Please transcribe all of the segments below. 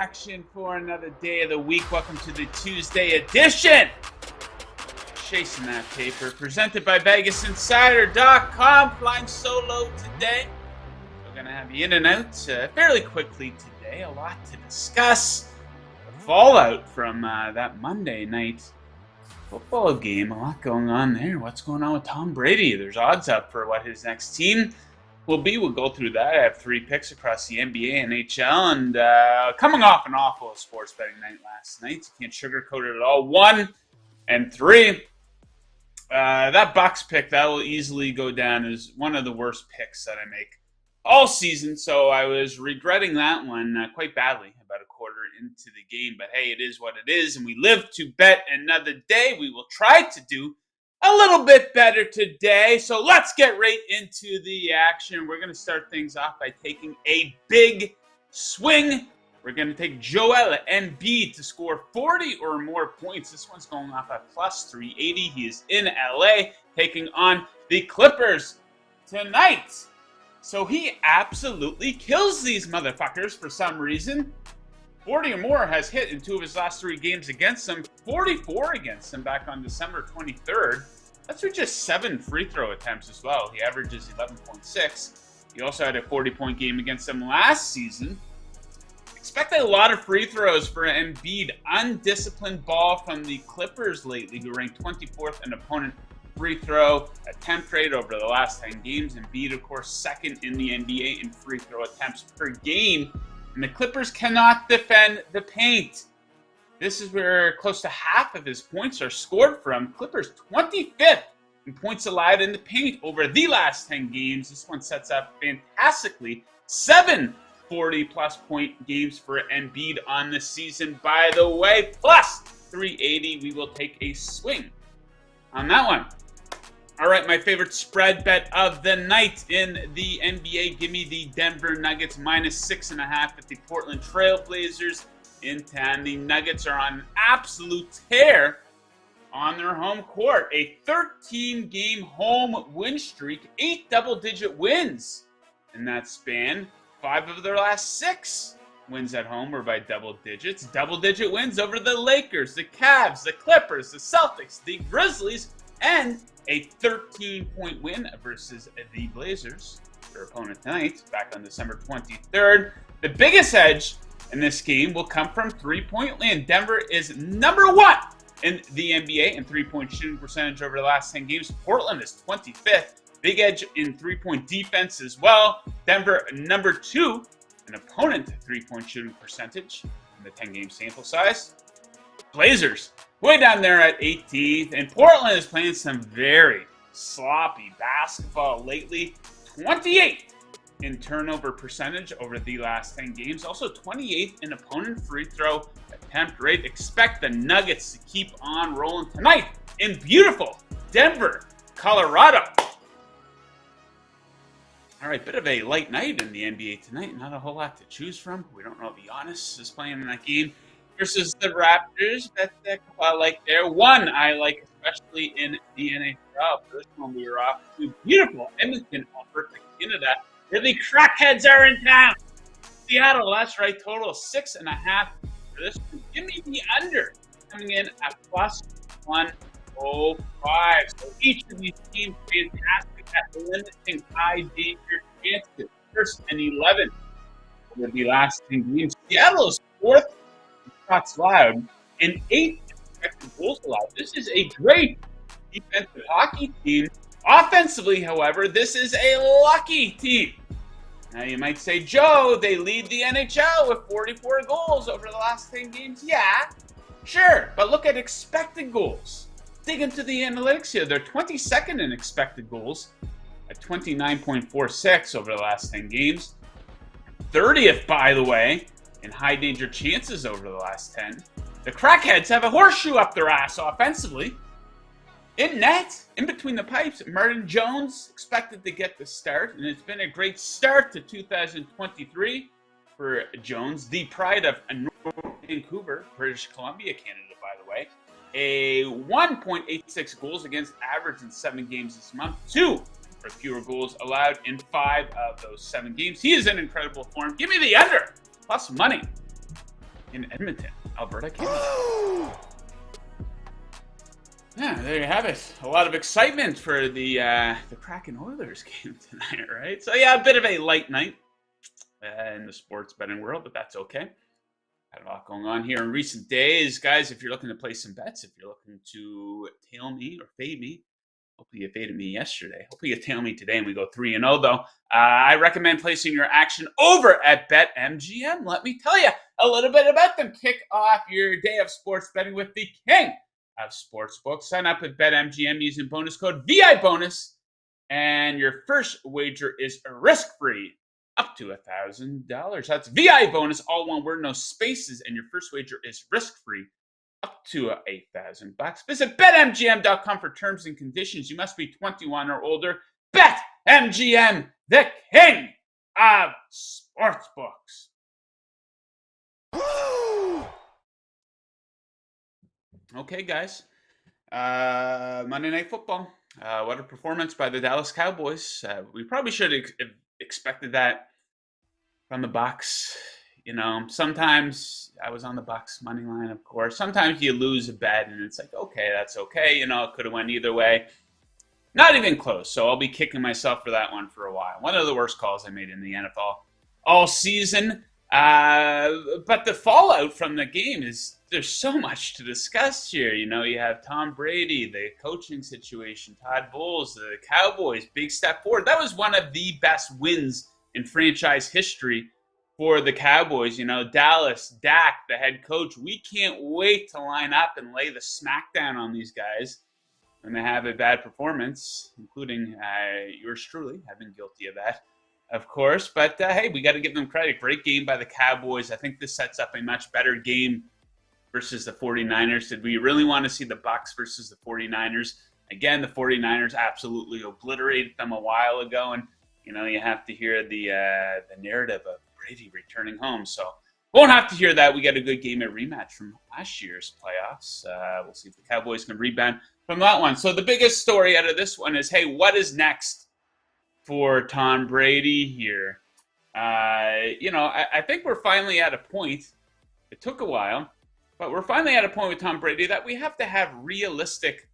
action for another day of the week. Welcome to the Tuesday edition. Chasing that paper, presented by VegasInsider.com. Flying solo today. We're going to have you in and out fairly quickly today. A lot to discuss. The fallout from that Monday night football game. A lot going on there. What's going on with Tom Brady? There's odds up for what his next team will be. We'll go through that. I have 3 picks across the NBA, NHL, and coming off an awful sports betting night last night. You can't sugarcoat it at all. 1 and 3. That Bucks pick, that will easily go down as one of the worst picks that I make all season. So I was regretting that one quite badly about a quarter into the game. But hey, it is what it is, and we live to bet another day. We will try to do a little bit better today. So let's get right into the action. We're going to start things off by taking a big swing. We're going to take Joel Embiid to score 40 or more points. This one's going off at plus 380. He is in LA taking on the Clippers tonight. So he absolutely kills these motherfuckers for some reason. 40 or more has hit in 2 of his last 3 games against them. 44 against them back on December 23rd. That's with just 7 free throw attempts as well. He averages 11.6. He also had a 40-point game against them last season. Expect a lot of free throws for Embiid. Undisciplined ball from the Clippers lately, who ranked 24th in opponent free throw attempt rate over the last 10 games. Embiid, of course, second in the NBA in free throw attempts per game. And the Clippers cannot defend the paint. This is where close to half of his points are scored from. Clippers 25th in points allowed in the paint over the last 10 games. This one sets up fantastically. 7 40-plus point games for Embiid on the season, by the way. Plus 380, we will take a swing on that one. All right, my favorite spread bet of the night in the NBA. Give me the Denver Nuggets minus 6.5 at the Portland Trail Blazers in town. The Nuggets are on an absolute tear on their home court. A 13-game home win streak, 8 double-digit wins in that span. 5 of their last 6 wins at home were by double digits. Double-digit wins over the Lakers, the Cavs, the Clippers, the Celtics, the Grizzlies, and a 13-point win versus the Blazers, their opponent tonight, back on December 23rd. The biggest edge in this game will come from three-point land. Denver is number 1 in the NBA in three-point shooting percentage over the last 10 games. Portland is 25th. Big edge in three-point defense as well. Denver, number 2, an opponent three-point shooting percentage in the 10-game sample size. Blazers, way down there at 18th. And Portland is playing some very sloppy basketball lately. 28th in turnover percentage over the last 10 games. Also 28th in opponent free throw attempt rate. Expect the Nuggets to keep on rolling tonight in beautiful Denver, Colorado. All right, bit of a light night in the NBA tonight. Not a whole lot to choose from. We don't know if Giannis is playing in that game versus the Raptors. That's a couple I like there. One I like especially in the NHL. For this one, we were off to beautiful Edmonton, Alberta, Canada. Where the crackheads are in town. Seattle, that's right. Total 6.5 for this one. Give me the under. Coming in at plus 105. So each of these teams fantastic at limiting high danger chances. First and 11 over the last 10 games. Seattle is 4th in shots allowed and 8th expected goals allowed. This is a great defensive hockey team. Offensively, however, this is a lucky team. Now you might say, Joe, they lead the NHL with 44 goals over the last 10 games. Yeah, sure, but look at expected goals. Dig into the analytics here. They're 22nd in expected goals at 29.46 over the last 10 games. 30th, by the way, in high danger chances over the last 10. The crackheads have a horseshoe up their ass offensively. In net, in between the pipes, Martin Jones expected to get the start, and it's been a great start to 2023 for Jones, the pride of North Vancouver, British Columbia, Canada, by the way. A 1.86 goals against average in 7 games this month. 2 or fewer goals allowed in 5 of those 7 games. He is in incredible form. Give me the under. Plus money in Edmonton, Alberta, Canada. Yeah, there you have it. A lot of excitement for the Kraken Oilers game tonight, right? So yeah, a bit of a light night in the sports betting world, but that's okay. Had a lot going on here in recent days. Guys, if you're looking to play some bets, if you're looking to tail me or fade me, hopefully you faded me yesterday. Hopefully you tail me today and we go 3-0 though. I recommend placing your action over at BetMGM. Let me tell you a little bit about them. Kick off your day of sports betting with the king of sportsbooks. Sign up with BetMGM using bonus code VIBONUS, and your first wager is risk-free up to $1,000. That's VI bonus, all one word, no spaces, and your first wager is risk-free up to $8,000. Visit BetMGM.com for terms and conditions. You must be 21 or older. BetMGM, the king of sportsbooks. Okay, guys. Monday Night Football. What a performance by the Dallas Cowboys. We probably should have expected that from the Bucs. You know, sometimes I was on the Bucs money line, of course. Sometimes you lose a bet and it's like, okay, that's okay. You know, it could have went either way. Not even close. So I'll be kicking myself for that one for a while. One of the worst calls I made in the NFL all season. But the fallout from the game is there's so much to discuss here. You know, you have Tom Brady, the coaching situation, Todd Bowles, the Cowboys, big step forward. That was one of the best wins in franchise history for the Cowboys. You know, Dallas, Dak, the head coach. We can't wait to line up and lay the smackdown on these guys when they have a bad performance, including yours truly. I've been guilty of that, of course. But, hey, we got to give them credit. Great game by the Cowboys. I think this sets up a much better game versus the 49ers. Did we really want to see the Bucs versus the 49ers? Again, the 49ers absolutely obliterated them a while ago. And, you know, you have to hear the narrative of Brady returning home. So won't have to hear that. We got a good game at rematch from last year's playoffs. We'll see if the Cowboys can rebound from that one. So the biggest story out of this one is, hey, what is next for Tom Brady here? You know, I think we're finally at a point. It took a while, but we're finally at a point with Tom Brady that we have to have realistic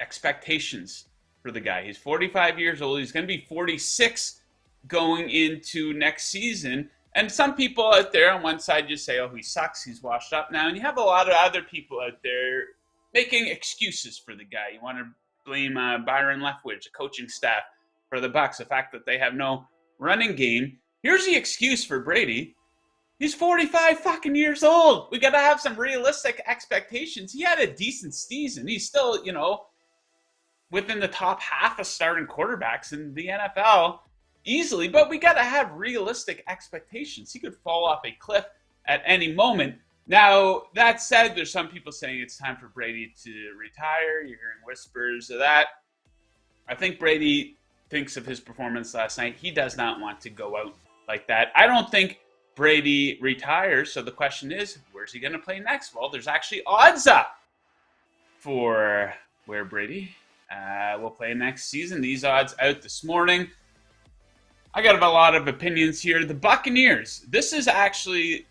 expectations for the guy. He's 45 years old. He's going to be 46 going into next season. And some people out there on one side just say, oh, he sucks. He's washed up now. And you have a lot of other people out there making excuses for the guy. You want to blame Byron Leftwich, the coaching staff for the Bucs, the fact that they have no running game. Here's the excuse for Brady. He's 45 fucking years old. We got to have some realistic expectations. He had a decent season. He's still, you know, within the top half of starting quarterbacks in the NFL easily, but we got to have realistic expectations. He could fall off a cliff at any moment. Now, that said, there's some people saying it's time for Brady to retire. You're hearing whispers of that. I think Brady thinks of his performance last night. He does not want to go out like that. I don't think Brady retires. So the question is, where's he going to play next? Well, there's actually odds up for where Brady will play next season. These odds out this morning. I got a lot of opinions here. The Buccaneers. This is actually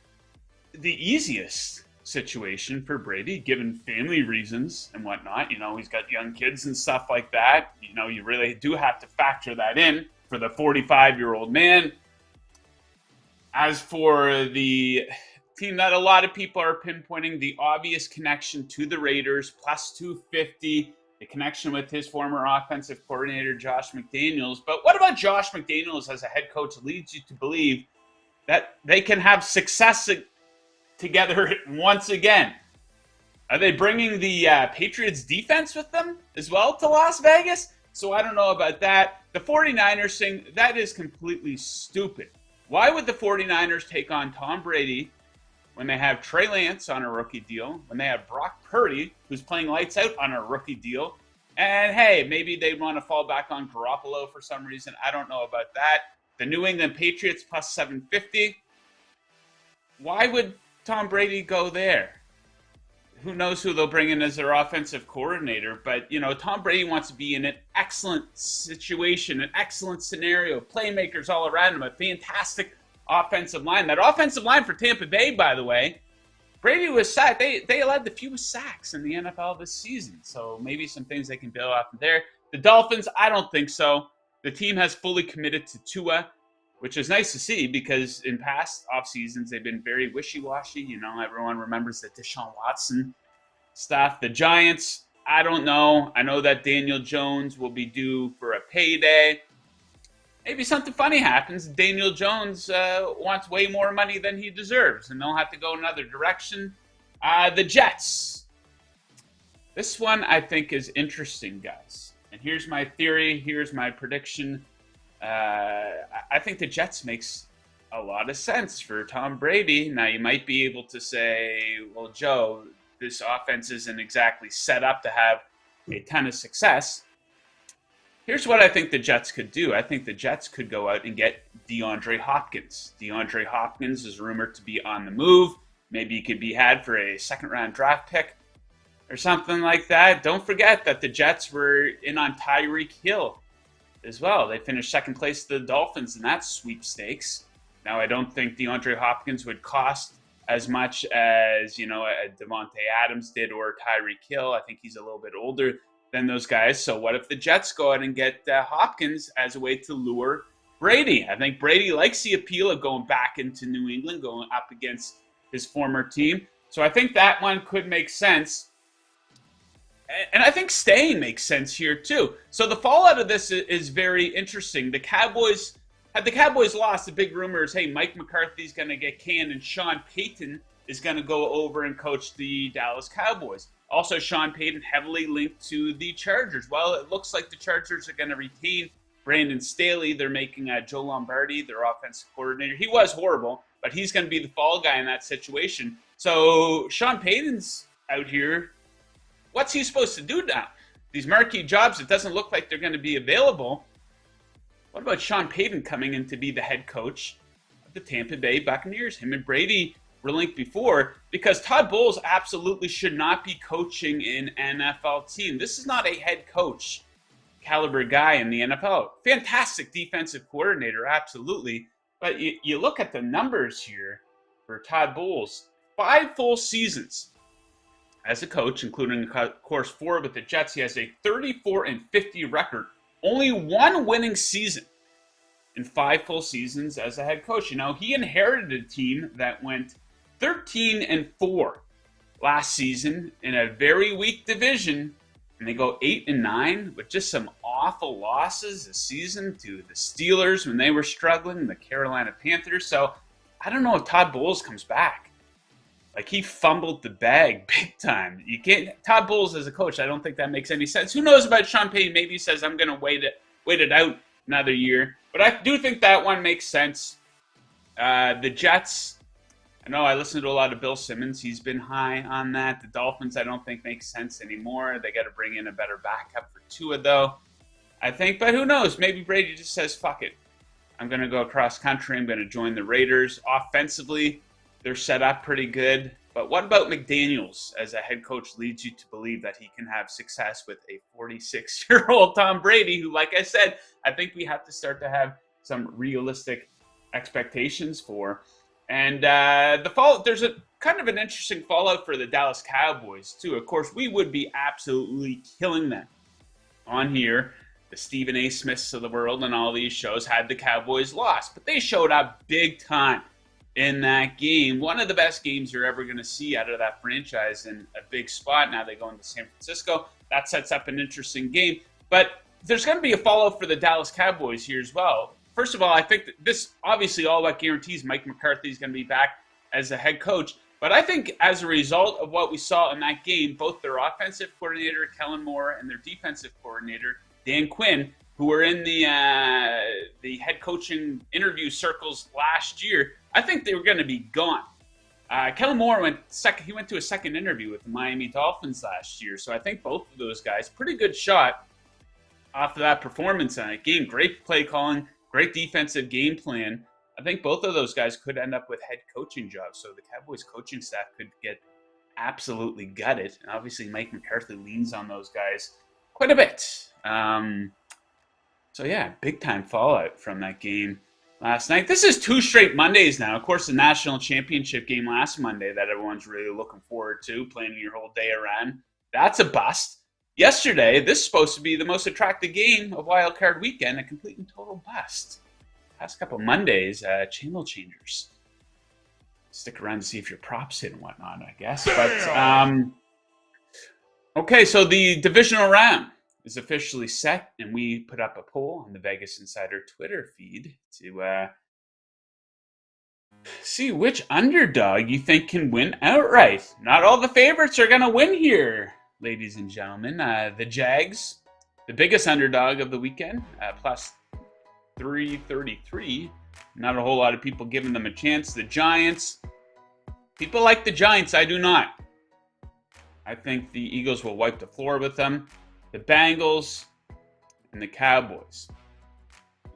the easiest situation for Brady, given family reasons and whatnot. You know, he's got young kids and stuff like that. You know, you really do have to factor that in for the 45-year-old man. As for the team that a lot of people are pinpointing, the obvious connection to the Raiders, plus 250, the connection with his former offensive coordinator, Josh McDaniels. But what about Josh McDaniels as a head coach leads you to believe that they can have success together once again? Are they bringing the Patriots defense with them as well to Las Vegas? So I don't know about that. The 49ers thing, that is completely stupid. Why would the 49ers take on Tom Brady when they have Trey Lance on a rookie deal, when they have Brock Purdy, who's playing lights out on a rookie deal, and hey, maybe they want to fall back on Garoppolo for some reason. I don't know about that. The New England Patriots plus 750. Why would Tom Brady go there? Who knows who they'll bring in as their offensive coordinator, but, you know, Tom Brady wants to be in an excellent situation, an excellent scenario, playmakers all around him, a fantastic offensive line. That offensive line for Tampa Bay, by the way, Brady was sacked. They allowed the fewest sacks in the NFL this season. So maybe some things they can build off of there. The Dolphins, I don't think so. The team has fully committed to Tua, which is nice to see because in past off seasons they've been very wishy-washy. You know, everyone remembers the Deshaun Watson stuff. The Giants, I don't know. I know that Daniel Jones will be due for a payday. Maybe something funny happens. Daniel Jones wants way more money than he deserves, and they'll have to go another direction. The Jets. This one I think is interesting, guys. And here's my theory. Here's my prediction. I think the Jets makes a lot of sense for Tom Brady. Now, you might be able to say, well, Joe, this offense isn't exactly set up to have a ton of success. Here's what I think the Jets could do. I think the Jets could go out and get DeAndre Hopkins. DeAndre Hopkins is rumored to be on the move. Maybe he could be had for a second-round draft pick or something like that. Don't forget that the Jets were in on Tyreek Hill as well. They finished second place to the Dolphins in that sweepstakes. Now, I don't think DeAndre Hopkins would cost as much as, you know, a Devontae Adams did or Tyreek Hill. I think he's a little bit older than those guys. So what if the Jets go out and get Hopkins as a way to lure Brady? I think Brady likes the appeal of going back into New England, going up against his former team. So I think that one could make sense. And I think staying makes sense here too. So the fallout of this is very interesting. The Cowboys, had the Cowboys lost, the big rumor is, hey, Mike McCarthy's going to get canned and Sean Payton is going to go over and coach the Dallas Cowboys. Also, Sean Payton heavily linked to the Chargers. Well, it looks like the Chargers are going to retain Brandon Staley. They're making Joe Lombardi their offensive coordinator. He was horrible, but he's going to be the fall guy in that situation. So Sean Payton's out here. What's he supposed to do now? These marquee jobs, it doesn't look like they're going to be available. What about Sean Payton coming in to be the head coach of the Tampa Bay Buccaneers? Him and Brady were linked before, because Todd Bowles absolutely should not be coaching an NFL team. This is not a head coach caliber guy in the NFL. Fantastic defensive coordinator, absolutely. But you look at the numbers here for Todd Bowles. 5 full seasons as a coach, including, of course, 4 with the Jets. He has a 34-50 record. Only 1 winning season in 5 full seasons as a head coach. You know, he inherited a team that went 13-4 last season in a very weak division, and they go 8-9 with just some awful losses this season to the Steelers when they were struggling, the Carolina Panthers. So I don't know if Todd Bowles comes back. Like, he fumbled the bag big time. You can't, Todd Bowles as a coach, I don't think that makes any sense. Who knows about Sean Payton? Maybe he says, I'm going to wait it out another year. But I do think that one makes sense. The Jets, I know I listened to a lot of Bill Simmons. He's been high on that. The Dolphins, I don't think makes sense anymore. They got to bring in a better backup for Tua, though, I think. But who knows? Maybe Brady just says, fuck it. I'm going to go across country. I'm going to join the Raiders. Offensively, they're set up pretty good. But what about McDaniels as a head coach leads you to believe that he can have success with a 46-year-old Tom Brady, who, like I said, I think we have to start to have some realistic expectations for. And there's a kind of an interesting fallout for the Dallas Cowboys, too. Of course, we would be absolutely killing them on here. The Stephen A. Smiths of the world and all these shows had the Cowboys lost, but they showed up big time in that game. One of the best games you're ever going to see out of that franchise in a big spot. Now they go into San Francisco. That sets up an interesting game. But there's going to be a fallout for the Dallas Cowboys here as well. First of all, I think that this obviously all that guarantees Mike McCarthy is going to be back as a head coach. But I think as a result of what we saw in that game, both their offensive coordinator, Kellen Moore, and their defensive coordinator, Dan Quinn, who were in the head coaching interview circles last year, I think they were going to be gone. Kellen Moore went to a second interview with the Miami Dolphins last year. So I think both of those guys, pretty good shot off of that performance in that game. Great play calling. Great defensive game plan. I think both of those guys could end up with head coaching jobs. So the Cowboys coaching staff could get absolutely gutted. And obviously, Mike McCarthy leans on those guys quite a bit. So yeah, big time fallout from that game. last night. This is 2 straight Mondays now. Of course, the national championship game last Monday that everyone's really looking forward to, planning your whole day around. That's a bust. Yesterday, this is supposed to be the most attractive game of Wild Card Weekend, a complete and total bust. Past couple Mondays, channel changers. Stick around to see if your props hit and whatnot, I guess. But okay, so the divisional round is officially set, and we put up a poll on the Vegas Insider Twitter feed to see which underdog you think can win outright. Not all the favorites are going to win here, ladies and gentlemen. The Jags, the biggest underdog of the weekend, plus 333. Not a whole lot of people giving them a chance. The Giants, people like the Giants. I do not. I think the Eagles will wipe the floor with them. The Bengals and the Cowboys.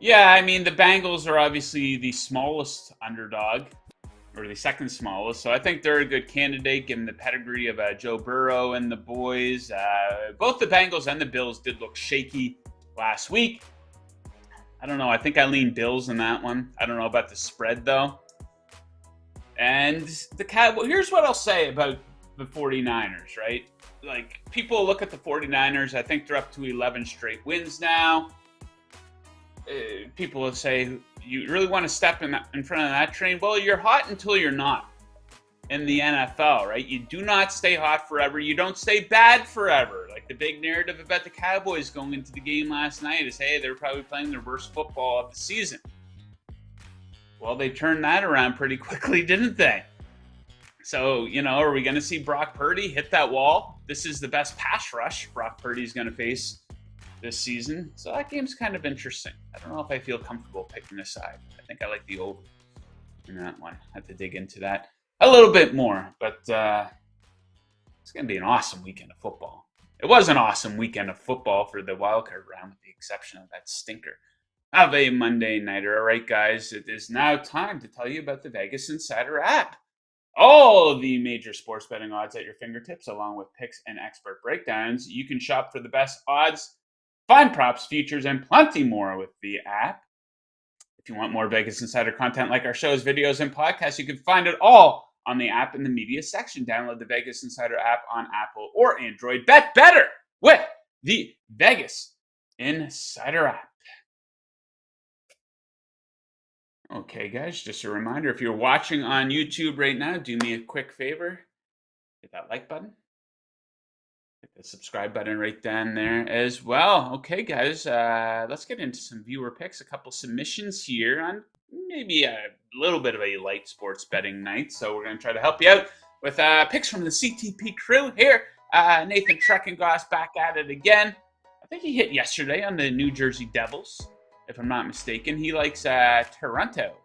Yeah, I mean, the Bengals are obviously the smallest underdog, or the second smallest, so I think they're a good candidate given the pedigree of Joe Burrow and the boys. Both the Bengals and the Bills did look shaky last week. I don't know. I think I lean Bills in that one. I don't know about the spread, though. And the Cowboys, here's what I'll say about the 49ers, right? Like, people look at the 49ers. I think they're up to 11 straight wins now. People will say, you really want to step in front of that train? Well, you're hot until you're not in the NFL, right? You do not stay hot forever. You don't stay bad forever. Like, the big narrative about the Cowboys going into the game last night is, hey, they're probably playing their worst football of the season. Well, they turned that around pretty quickly, didn't they? So, you know, are we going to see Brock Purdy hit that wall? This is the best pass rush Brock Purdy's going to face this season. So that game's kind of interesting. I don't know if I feel comfortable picking a side. I think I like the over in that one. I have to dig into that a little bit more. But it's going to be an awesome weekend of football. It was an awesome weekend of football for the wildcard round, with the exception of that stinker of a Monday nighter. All right, guys, it is now time to tell you about the Vegas Insider app. All of the major sports betting odds at your fingertips, along with picks and expert breakdowns. You can shop for the best odds, find props, features, and plenty more with the app. If you want more Vegas Insider content like our shows, videos, and podcasts, you can find it all on the app in the media section. Download the Vegas Insider app on Apple or Android. Bet better with the Vegas Insider app. Okay, guys, just a reminder, if you're watching on YouTube right now, do me a quick favor. Hit that like button. Hit the subscribe button right down there as well. Okay, guys, let's get into some viewer picks. A couple submissions here on maybe a little bit of a light sports betting night. So we're going to try to help you out with picks from the CTP crew here. Nathan Treckengoss back at it again. I think he hit yesterday on the New Jersey Devils, if I'm not mistaken. He likes Toronto.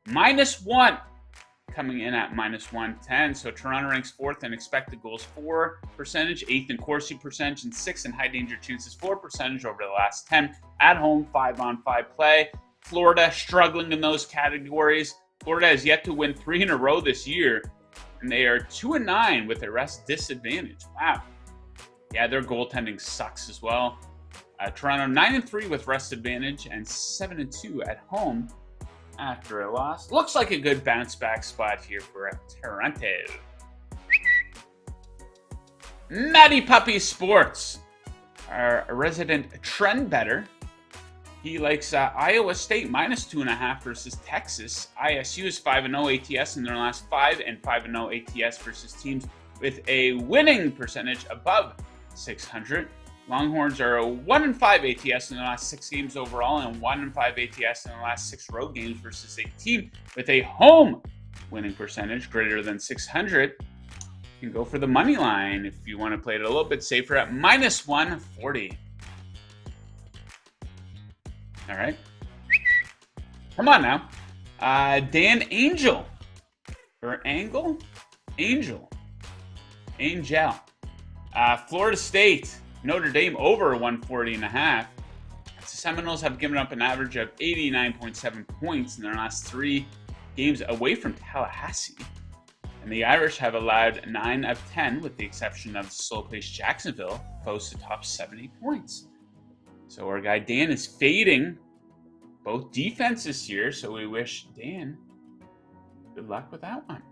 -1 coming in at -110. So Toronto ranks 4th in expected goals for percentage, 8th in Corsi percentage, and 6th in high danger chances for percentage over the last 10. At home, 5-on-5 play. Florida struggling in those categories. Florida has yet to win 3 in a row this year, and they are 2-9 with a rest disadvantage. Wow. Yeah, their goaltending sucks as well. Toronto 9-3 with rest advantage and 7-2 at home after a loss. Looks like a good bounce back spot here for Toronto. Matty Puppy Sports, our resident trend better. He likes Iowa State -2.5 versus Texas. ISU is 5-0 ATS in their last 5 and 5-0 ATS versus teams with a winning percentage above 600. Longhorns are 1-5 ATS in the last 6 games overall and 1-5 ATS in the last 6 road games versus a team with a home winning percentage greater than 600. You can go for the money line if you want to play it a little bit safer at -140. All right. Come on now. Dan Angel. Or Angle? Angel. Florida State. Notre Dame over 140.5. The Seminoles have given up an average of 89.7 points in their last 3 games away from Tallahassee. And the Irish have allowed 9 of 10, with the exception of slow-paced Jacksonville, close to top 70 points. So our guy Dan is fading both defenses here, so we wish Dan good luck with that one.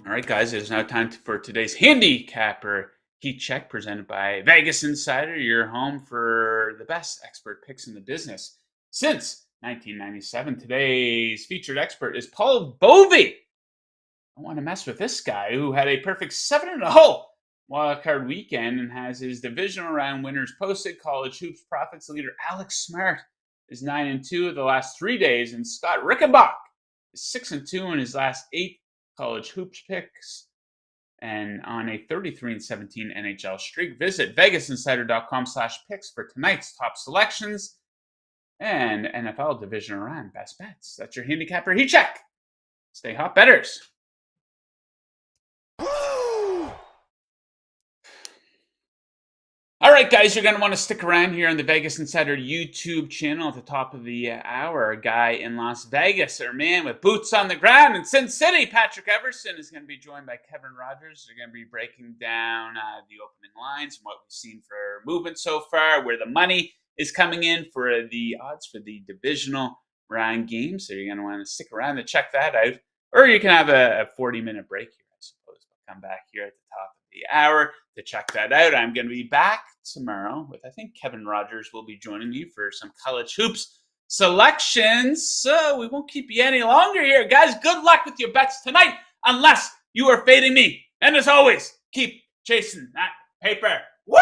All right, guys, it is now time for today's handicapper heat check presented by Vegas Insider, your home for the best expert picks in the business since 1997. Today's featured expert is Paul Bovey. I want to mess with this guy who had a perfect 7-0 wildcard weekend and has his divisional round winners posted. College hoops profits leader Alex Smart is 9-2 of the last 3 days, and Scott Rickenbach is 6-2 in his last 8 college hoops picks, and on a 33-17 NHL streak. Visit VegasInsider.com/picks for tonight's top selections and NFL divisional round best bets. That's your handicapper heat check. Stay hot, betters. All right, guys, you're going to want to stick around here on the Vegas Insider YouTube channel at the top of the hour. A guy in Las Vegas, or man with boots on the ground in Sin City, Patrick Everson, is going to be joined by Kevin Rogers. They're going to be breaking down the opening lines and what we've seen for movement so far, where the money is coming in for the odds for the divisional round games. So you're going to want to stick around to check that out. Or you can have a 40-minute break here, I suppose. We'll come back here at the top of the hour to check that out. I'm going to be back tomorrow with, I think, Kevin Rogers will be joining me for some college hoops selections. So we won't keep you any longer here, guys. Good luck with your bets tonight, unless you are fading me. And as always, keep chasing that paper. Woo!